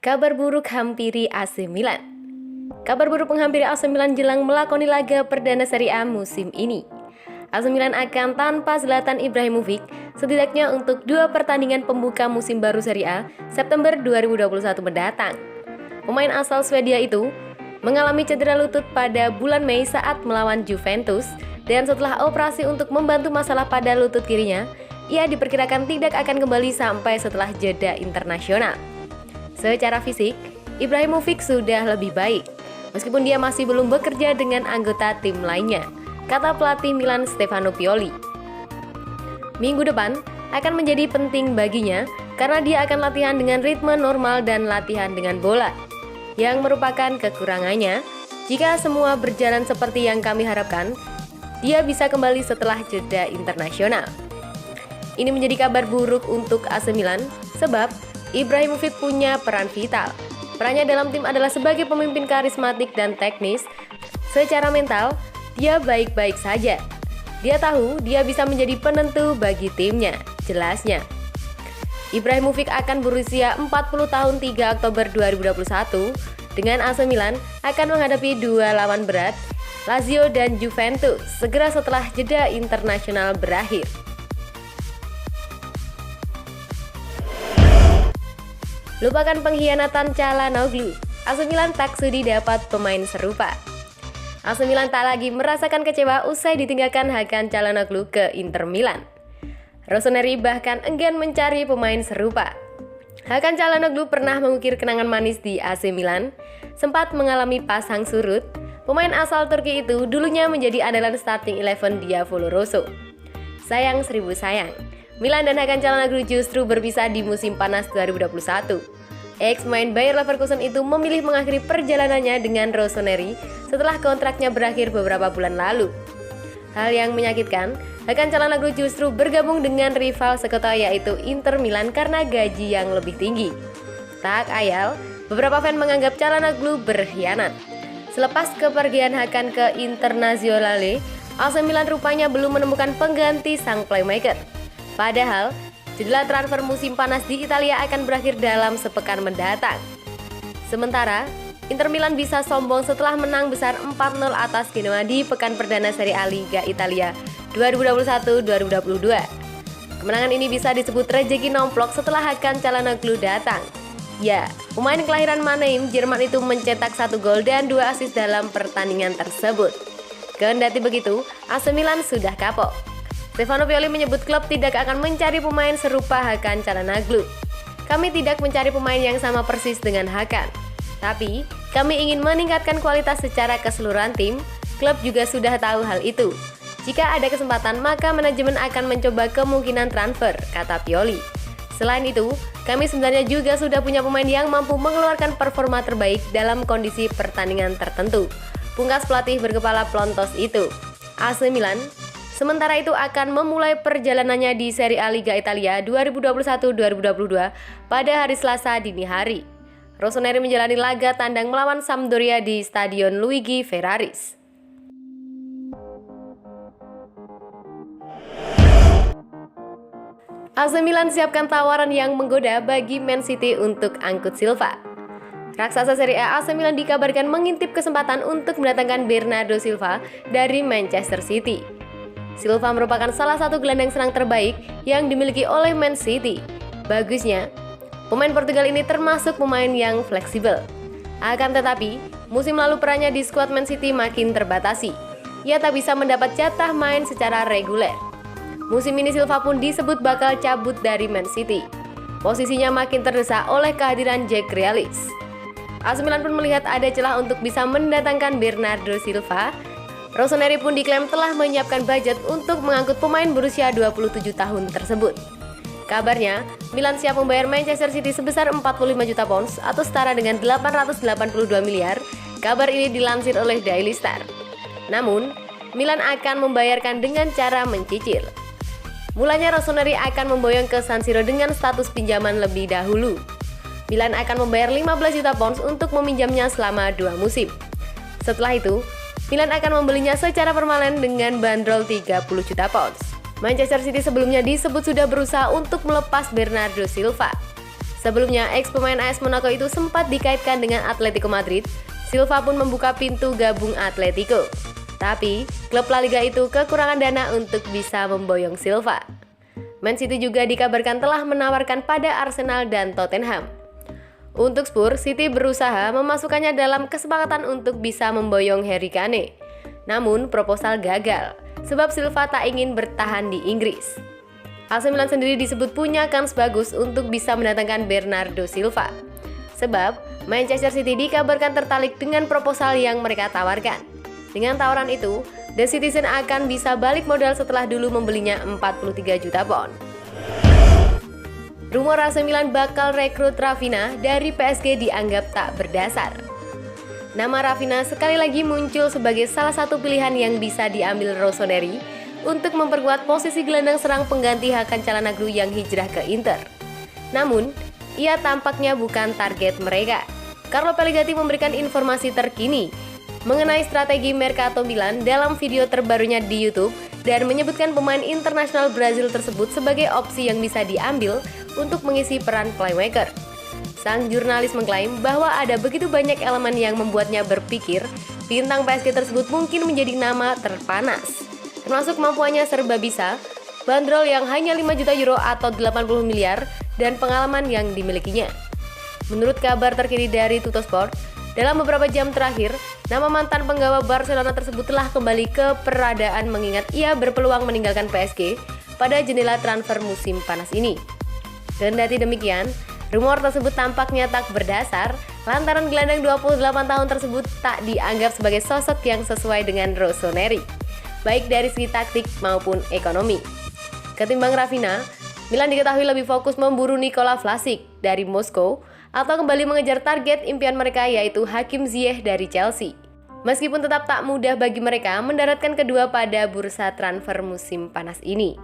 Kabar buruk hampiri AC Milan. Kabar buruk menghampiri AC Milan jelang melakoni laga perdana Serie A musim ini. AC Milan akan tanpa Zlatan Ibrahimovic setidaknya untuk 2 pertandingan pembuka musim baru Serie A September 2021 mendatang. Pemain asal Swedia itu mengalami cedera lutut pada bulan Mei saat melawan Juventus, dan setelah operasi untuk membantu masalah pada lutut kirinya, ia diperkirakan tidak akan kembali sampai setelah jeda internasional. Secara fisik, Ibrahimovic sudah lebih baik, meskipun dia masih belum bekerja dengan anggota tim lainnya, kata pelatih Milan Stefano Pioli. Minggu depan akan menjadi penting baginya karena dia akan latihan dengan ritme normal dan latihan dengan bola, yang merupakan kekurangannya. Jika semua berjalan seperti yang kami harapkan, dia bisa kembali setelah jeda internasional. Ini menjadi kabar buruk untuk AC Milan sebab Ibrahimovic punya peran vital. Perannya dalam tim adalah sebagai pemimpin karismatik dan teknis. Secara mental, dia baik-baik saja. Dia tahu dia bisa menjadi penentu bagi timnya, jelasnya. Ibrahimovic akan berusia 40 tahun 3 Oktober 2021. Dengan AC Milan akan menghadapi 2 lawan berat, Lazio dan Juventus, segera setelah jeda internasional berakhir. Lupakan pengkhianatan Çalhanoğlu, AC Milan tak sudi dapat pemain serupa. AC Milan tak lagi merasakan kecewa usai ditinggalkan Hakan Çalhanoğlu ke Inter Milan. Rossoneri bahkan enggan mencari pemain serupa. Hakan Çalhanoğlu pernah mengukir kenangan manis di AC Milan, sempat mengalami pasang surut. Pemain asal Turki itu dulunya menjadi andalan starting 11 Diavolo Rosso. Sayang seribu sayang, Milan dan Hakan Çalhanoğlu justru berpisah di musim panas 2021. Ex-main Bayer Leverkusen itu memilih mengakhiri perjalanannya dengan Rossoneri setelah kontraknya berakhir beberapa bulan lalu. Hal yang menyakitkan, Hakan Çalhanoğlu justru bergabung dengan rival sekota yaitu Inter Milan karena gaji yang lebih tinggi. Tak ayal, beberapa fan menganggap Çalhanoğlu berkhianat. Selepas kepergian Hakan ke Internazionale, AC Milan rupanya belum menemukan pengganti sang playmaker. Padahal, jendela transfer musim panas di Italia akan berakhir dalam sepekan mendatang. Sementara, Inter Milan bisa sombong setelah menang besar 4-0 atas Genoa di pekan perdana Serie A Liga Italia 2021-2022. Kemenangan ini bisa disebut rejeki nomplok setelah Hakan Çalhanoğlu datang. Ya, pemain kelahiran Mannheim, Jerman itu mencetak 1 gol dan 2 assist dalam pertandingan tersebut. Kendati begitu, AC Milan sudah kapok. Stefano Pioli menyebut klub tidak akan mencari pemain serupa Hakan Çalhanoğlu. Kami tidak mencari pemain yang sama persis dengan Hakan, tapi kami ingin meningkatkan kualitas secara keseluruhan tim. Klub juga sudah tahu hal itu. Jika ada kesempatan, maka manajemen akan mencoba kemungkinan transfer, kata Pioli. Selain itu, kami sebenarnya juga sudah punya pemain yang mampu mengeluarkan performa terbaik dalam kondisi pertandingan tertentu, pungkas pelatih berkepala Plontos itu. AC Milan sementara itu akan memulai perjalanannya di Serie A Liga Italia 2021-2022 pada hari Selasa dini hari. Rossoneri menjalani laga tandang melawan Sampdoria di Stadion Luigi Ferraris. AC Milan siapkan tawaran yang menggoda bagi Man City untuk angkut Silva. Raksasa Serie A AC Milan dikabarkan mengintip kesempatan untuk mendatangkan Bernardo Silva dari Manchester City. Silva merupakan salah satu gelandang serang terbaik yang dimiliki oleh Man City. Bagusnya, pemain Portugal ini termasuk pemain yang fleksibel. Akan tetapi, musim lalu perannya di skuad Man City makin terbatasi. Ia tak bisa mendapat jatah main secara reguler. Musim ini Silva pun disebut bakal cabut dari Man City. Posisinya makin terdesak oleh kehadiran Jack Grealish. AC Milan pun melihat ada celah untuk bisa mendatangkan Bernardo Silva. Rossoneri pun diklaim telah menyiapkan budget untuk mengangkut pemain berusia 27 tahun tersebut. Kabarnya, Milan siap membayar Manchester City sebesar 45 juta pounds atau setara dengan 882 miliar. Kabar ini dilansir oleh Daily Star. Namun, Milan akan membayarkan dengan cara mencicil. Mulanya Rossoneri akan memboyong ke San Siro dengan status pinjaman lebih dahulu. Milan akan membayar 15 juta pounds untuk meminjamnya selama 2 musim. Setelah itu, Milan akan membelinya secara permanen dengan bandrol 30 juta pounds. Manchester City sebelumnya disebut sudah berusaha untuk melepas Bernardo Silva. Sebelumnya, ex-pemain AS Monaco itu sempat dikaitkan dengan Atletico Madrid. Silva pun membuka pintu gabung Atletico. Tapi, klub La Liga itu kekurangan dana untuk bisa memboyong Silva. Man City juga dikabarkan telah menawarkan pada Arsenal dan Tottenham. Untuk Spurs, City berusaha memasukkannya dalam kesepakatan untuk bisa memboyong Harry Kane. Namun, proposal gagal, sebab Silva tak ingin bertahan di Inggris. AC Milan sendiri disebut punya kans bagus untuk bisa mendatangkan Bernardo Silva. Sebab, Manchester City dikabarkan tertarik dengan proposal yang mereka tawarkan. Dengan tawaran itu, The Citizen akan bisa balik modal setelah dulu membelinya 43 juta pound. Rumor AC Milan bakal rekrut Rafinha dari PSG dianggap tak berdasar. Nama Rafinha sekali lagi muncul sebagai salah satu pilihan yang bisa diambil Rossoneri untuk memperkuat posisi gelandang serang pengganti Hakan Çalhanoğlu yang hijrah ke Inter. Namun, ia tampaknya bukan target mereka. Carlo Pellegrini memberikan informasi terkini mengenai strategi Mercato Milan dalam video terbarunya di YouTube dan menyebutkan pemain internasional Brazil tersebut sebagai opsi yang bisa diambil untuk mengisi peran playmaker. Sang jurnalis mengklaim bahwa ada begitu banyak elemen yang membuatnya berpikir bintang PSG tersebut mungkin menjadi nama terpanas, termasuk kemampuannya serba bisa, bandrol yang hanya 5 juta euro atau 80 miliar, dan pengalaman yang dimilikinya. Menurut kabar terkini dari Tuttosport, dalam beberapa jam terakhir, nama mantan penggawa Barcelona tersebut telah kembali ke peradaan mengingat ia berpeluang meninggalkan PSG pada jendela transfer musim panas ini. Kendati demikian, rumor tersebut tampaknya tak berdasar lantaran gelandang 28 tahun tersebut tak dianggap sebagai sosok yang sesuai dengan Rossoneri, baik dari segi taktik maupun ekonomi. Ketimbang Rafinha, Milan diketahui lebih fokus memburu Nikola Vlasic dari Moskow atau kembali mengejar target impian mereka yaitu Hakim Ziyech dari Chelsea. Meskipun tetap tak mudah bagi mereka mendaratkan kedua pada bursa transfer musim panas ini.